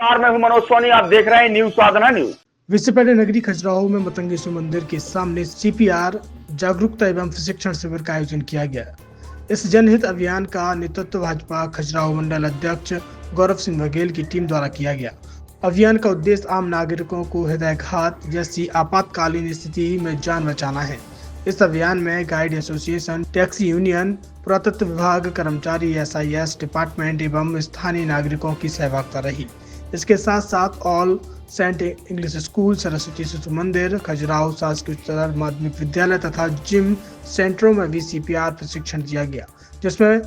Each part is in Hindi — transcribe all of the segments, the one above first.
मैं हूं मनोज सोनी, आप देख रहे हैं न्यूज साधना न्यूज। विश्व नगरी खजुराहो में मतंगेश्वर मंदिर के सामने सीपीआर जागरूकता एवं प्रशिक्षण शिविर का आयोजन किया गया। इस जनहित अभियान का नेतृत्व भाजपा खजुराहो मंडल अध्यक्ष गौरव सिंह बघेल की टीम द्वारा किया गया। अभियान का उद्देश्य आम नागरिकों को हृदयाघात जैसी आपातकालीन स्थिति में जान बचाना है। इस अभियान में गाइड एसोसिएशन, टैक्सी यूनियन, पुरातत्व विभाग, कर्मचारी, SIS डिपार्टमेंट एवं स्थानीय नागरिकों की सहभागिता रही। इसके साथ साथ All Saint English School, Saraswati Shishu Mandir, Khajuraho शासकीय उच्चतर माध्यमिक विद्यालय तथा जिम सेंटरों में भी CPR प्रशिक्षण दिया गया, जिसमें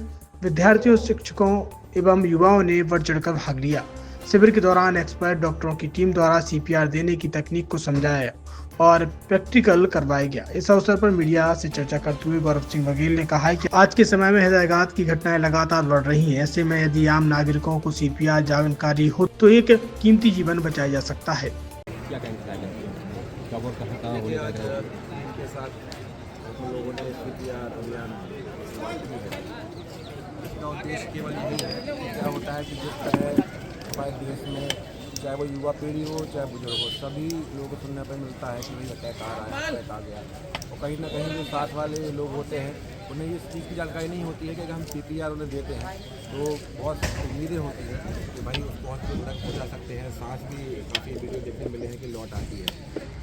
विद्यार्थियों, शिक्षकों एवं युवाओं ने बढ़ चढ़कर भाग लिया। शिविर के दौरान एक्सपर्ट डॉक्टरों की टीम द्वारा CPR देने की तकनीक को समझाया और प्रैक्टिकल करवाया गया। इस अवसर पर मीडिया से चर्चा करते हुए गौरव सिंह बघेल ने कहा है कि आज के समय में हृदयाघात की घटनाएं लगातार बढ़ रही हैं। ऐसे में यदि आम नागरिकों को CPR जानकारी हो तो एक कीमती जीवन बचाया जा सकता है। क्या उद्देश्य केवल यही है। क्या होता है कि जिस तरह हमारे देश में चाहे वो युवा पीढ़ी हो चाहे बुजुर्ग हो, सभी लोगों को सुनने पर मिलता है कि भाई अटैक आ रहा है, अटैक आ गया। और कहीं ना कहीं जो साथ वाले लोग होते हैं उन्हें इस चीज़ की जानकारी नहीं होती है कि अगर हम CPR उन्हें देते हैं तो बहुत उम्मीदें होती हैं कि भाई उसको हॉस्पिटल तक पहुँचा सकते हैं। सांस भी काफ़ी वीडियो देखने मिले हैं कि लौट आती है।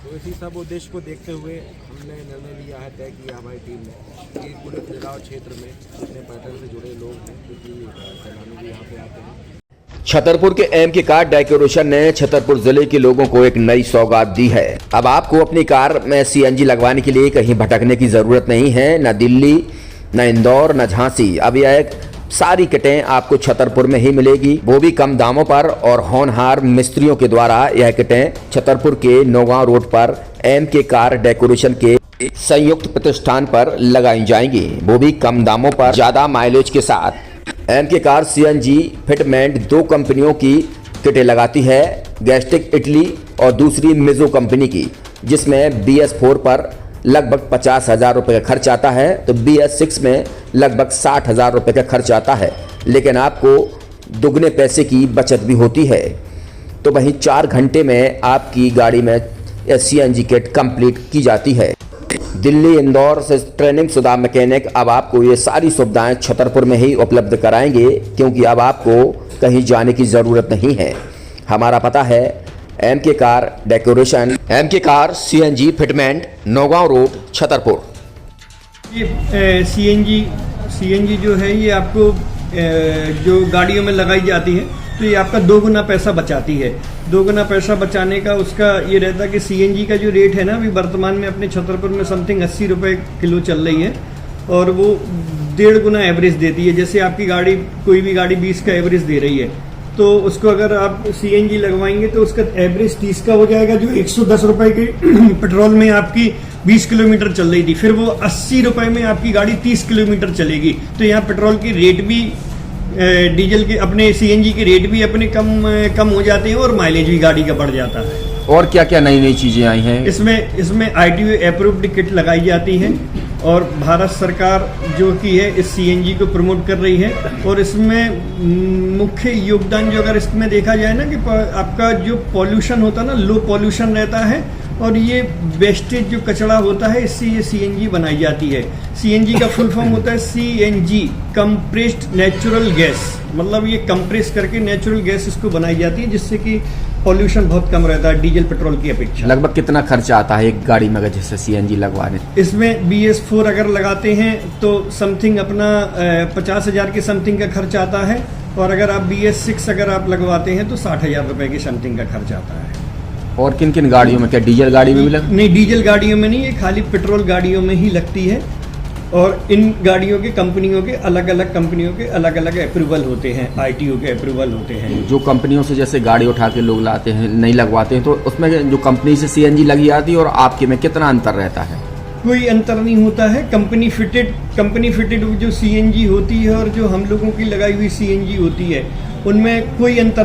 तो इसी सब उद्देश्य को देखते हुए हमने निर्णय लिया है, तय किया हमारी टीम ने कि पूरे खजुराहो क्षेत्र में जितने पर्यटन से जुड़े लोग हैं, क्योंकि सैलानी भी यहाँ पे आते हैं। छतरपुर के MK कार डेकोरेशन ने छतरपुर जिले के लोगों को एक नई सौगात दी है। अब आपको अपनी कार में CNG लगवाने के लिए कहीं भटकने की जरूरत नहीं है, न दिल्ली, न इंदौर, न झांसी। अब यह सारी किटें आपको छतरपुर में ही मिलेगी, वो भी कम दामों पर। और होनहार मिस्त्रियों के द्वारा यह किटें छतरपुर के नौगांव रोड पर MK कार डेकोरेशन के संयुक्त प्रतिष्ठान पर लगाई जाएंगी, वो भी कम दामों पर, ज्यादा माइलेज के साथ। MK कार CNG फिटमेंट 2 कंपनियों की किटें लगाती है, गैस्टिक इटली और दूसरी मिजो कंपनी की, जिसमें BS4 पर लगभग 50,000 रुपये का खर्च आता है, तो BS6 में लगभग 60,000 रुपये का खर्च आता है। लेकिन आपको दुगने पैसे की बचत भी होती है। तो वहीं 4 घंटे में आपकी गाड़ी में CNG किट कंप्लीट की जाती है। दिल्ली, इंदौर से ट्रेनिंग शुदा मैकेनिक अब आपको ये सारी सुविधाएं छतरपुर में ही उपलब्ध कराएंगे, क्योंकि अब आपको कहीं जाने की ज़रूरत नहीं है। हमारा पता है MK car decoration, MK car CNG fitment, Naugaon road, Chhatarpur. ये CNG जो है ये आपको जो गाड़ियों में लगाई जाती है तो ये आपका 2 गुना पैसा बचाती है। 2 गुना पैसा बचाने का उसका ये रहता है कि CNG का जो रेट है ना, अभी वर्तमान में अपने छतरपुर में समथिंग 80 रुपये किलो चल रही है और वो 1.5 गुना एवरेज देती है। जैसे आपकी गाड़ी, कोई भी गाड़ी 20 का एवरेज दे रही है, तो उसको अगर आप CNG लगवाएंगे तो उसका एवरेज 30 का हो जाएगा। जो 110 रुपये की पेट्रोल में आपकी 20 किलोमीटर चल रही थी, फिर वो 80 रुपये में आपकी गाड़ी 30 किलोमीटर चलेगी। तो यहाँ पेट्रोल की रेट भी, डीजल के, अपने CNG के रेट भी अपने कम हो जाते हैं और माइलेज भी गाड़ी का बढ़ जाता है। और क्या क्या नई नई चीजें आई हैं? इसमें ITO अप्रूव्ड किट लगाई जाती है और भारत सरकार जो कि है इस CNG को प्रमोट कर रही है। और इसमें मुख्य योगदान जो अगर इसमें देखा जाए ना, कि आपका जो पॉल्यूशन होता है ना, लो पॉल्यूशन रहता है और ये वेस्टेज जो कचरा होता है, इससे ये CNG बनाई जाती है। CNG का फुल फॉर्म होता है CNG, कंप्रेस्ड नेचुरल गैस। मतलब ये कंप्रेस करके नेचुरल गैस इसको बनाई जाती है, जिससे कि पॉल्यूशन बहुत कम रहता है डीजल पेट्रोल की अपेक्षा। लगभग कितना खर्चा आता है एक गाड़ी में अगर जैसे CNG लगवाने? इसमें BS4 अगर लगाते हैं तो समथिंग अपना 50,000 के समथिंग का खर्च आता है, और अगर आप BS6 अगर आप लगवाते हैं तो 60,000 रुपये के समथिंग का खर्च आता है। और किन किन गाड़ियों में? क्या डीजल गाड़ी में भी नहीं, डीजल गाड़ियों में नहीं, ये खाली पेट्रोल गाड़ियों में ही लगती है। और इन गाड़ियों के कंपनियों के अलग अलग अप्रूवल होते हैं, ITO के अप्रूवल होते हैं। जो कंपनियों से जैसे गाड़ी उठा के लोग लाते हैं, नहीं लगवाते हैं, तो उसमें जो कंपनी से CNG लगी आती है और आपके में कितना अंतर रहता है? कोई अंतर नहीं होता है। कंपनी फिटेड जो CNG होती है और जो हम लोगों की लगाई हुई CNG होती है, उनमें कोई अंतर